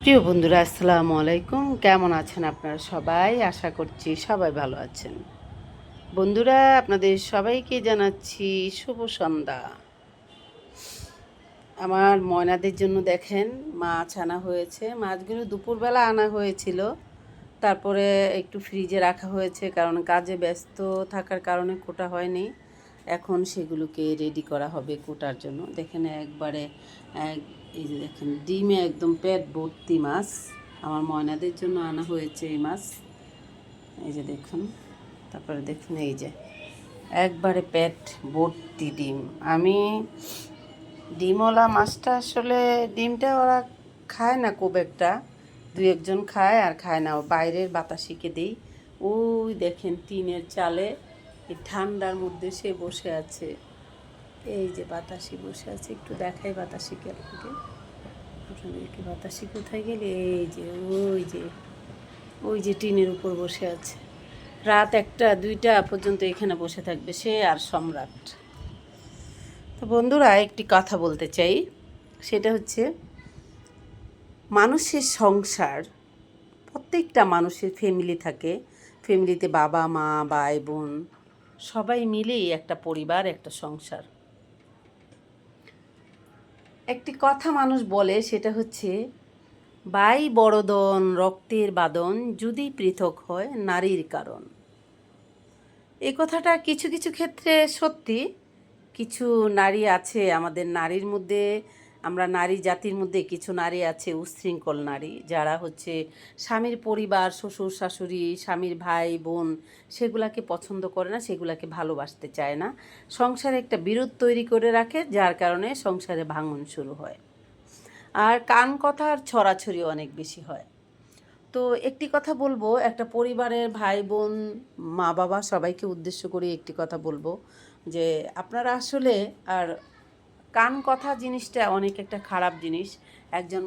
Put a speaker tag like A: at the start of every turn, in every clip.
A: প্রিয় বন্ধুরা, আসসালামু আলাইকুম। কেমন আছেন আপনারা সবাই? আশা করছি সবাই ভালো আছেন। বন্ধুরা, আপনাদের সবাইকে জানাচ্ছি শুভ সন্ধ্যা। আমার ময়নাদের জন্য দেখেন মাছ আনা হয়েছে। মাছগুলো দুপুরবেলা আনা হয়েছিল, তারপরে একটু ফ্রিজে রাখা হয়েছে কারণ কাজে ব্যস্ত থাকার কারণে কোটা হয়নি। এখন সেগুলোকে রেডি করা হবে কোটার জন্য। দেখেন একবারে এই যে দেখেন ডিমে একদম পেট ভর্তি মাছ। আমার ময়নাদের জন্য আনা হয়েছে এই মাছ। এই যে দেখুন, তারপরে দেখুন এই যে একবারে পেট ভর্তি ডিম। আমি ডিমওয়ালা মাছটা আসলে ডিমটা ওরা খায় না খুব একটা, দু একজন খায় আর খায় না, বাইরের বাতাসিকে দিই। ওই দেখেন টিনের চালে এই ঠান্ডার মধ্যে সে বসে আছে। এই যে বাতাসি বসে আছে, একটু দেখাই বাতাসিকে আপনাকে। আপনাদেরকে বাতাসি কোথায় গেলে, এই যে ওই যে টিনের উপর বসে আছে। রাত 1টা 2টা পর্যন্ত এখানে বসে থাকবে সে আর সম্রাট। তো বন্ধুরা, একটি কথা বলতে চাই, সেটা হচ্ছে মানুষের সংসার, প্রত্যেকটা মানুষের ফ্যামিলি থাকে। ফ্যামিলিতে বাবা মা ভাই বোন সবাই মিলেই একটা পরিবার, একটা সংসার। একটি কথা মানুষ বলে, সেটা হচ্ছে ভাই বড়দন রক্তের বাঁধন, যদি পৃথক হয় নারীর কারণ। এই কথাটা কিছু কিছু ক্ষেত্রে সত্যি। কিছু নারী আছে আমাদের, নারীর মধ্যে, আমরা নারী জাতির মধ্যে কিছু নারী আছে উচ্ছৃঙ্খল নারী, যারা হচ্ছে স্বামীর পরিবার, শ্বশুর শাশুড়ি, স্বামীর ভাই বোন, সেগুলাকে পছন্দ করে না, সেগুলাকে ভালোবাসতে চায় না। সংসারে একটা বিরোধ তৈরি করে রাখে, যার কারণে সংসারে ভাঙন শুরু হয়। আর কান কথার ছড়াছড়ি অনেক বেশি হয়। তো একটি কথা বলবো, একটা পরিবারের ভাই বোন মা বাবা সবাইকে উদ্দেশ্য করে একটি কথা বলবো, যে আপনারা আসলে আর কান কথা জিনিসটা অনেক একটা খারাপ জিনিস। একজন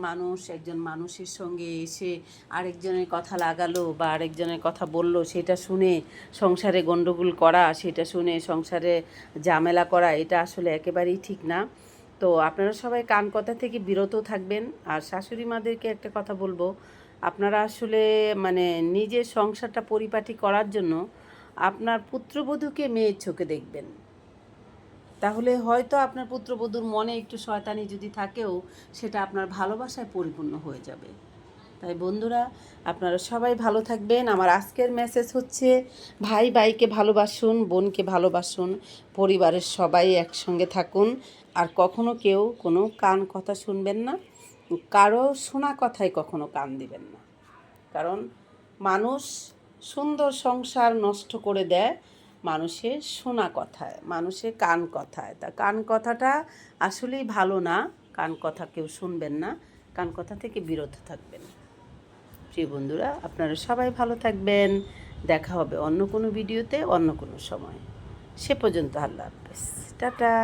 A: মানুষের সঙ্গে এসে আরেকজনের কথা লাগালো বা আরেকজনের কথা বলল, সেটা শুনে সংসারে গণ্ডগোল করা, সেটা শুনে সংসারে ঝামেলা করা, এটা আসলে একেবারেই ঠিক না। তো আপনারা সবাই কান কথা থেকে বিরত থাকবেন। আর শাশুড়ি মাদেরকে একটা কথা বলবো, আপনারা আসলে মানে নিজের সংসারটা পরিপাটি করার জন্য আপনার পুত্রবধূকে মেয়ের চোখে দেখবেন। তাহলে হয়তো আপনার পুত্রবধূর মনে একটু শয়তানি যদি থাকেও, সেটা আপনার ভালোবাসায় পরিপূর্ণ হয়ে যাবে। তাই বন্ধুরা, আপনারা সবাই ভালো থাকবেন। আমার আজকের মেসেজ হচ্ছে, ভাই ভাইকে ভালোবাসুন, বোনকে ভালোবাসুন, পরিবারের সবাই একসঙ্গে থাকুন। আর কখনো কেউ কোনো কান কথা শুনবেন না, কারো শোনা কথায় কখনো কান দিবেন না। কারণ মানুষ সুন্দর সংসার নষ্ট করে দেয় মানুষের শোনা কথায়, মানুষের কান কথায়। তা কান কথাটা আসলেই ভালো না। কান কথা কেউ শুনবেন না, কান কথা থেকে বিরত থাকবেন। প্রিয় বন্ধুরা, আপনারা সবাই ভালো থাকবেন। দেখা হবে অন্য কোনো ভিডিওতে, অন্য কোনো সময়। সে পর্যন্ত আল্লাহ হাফেজ, টাটা।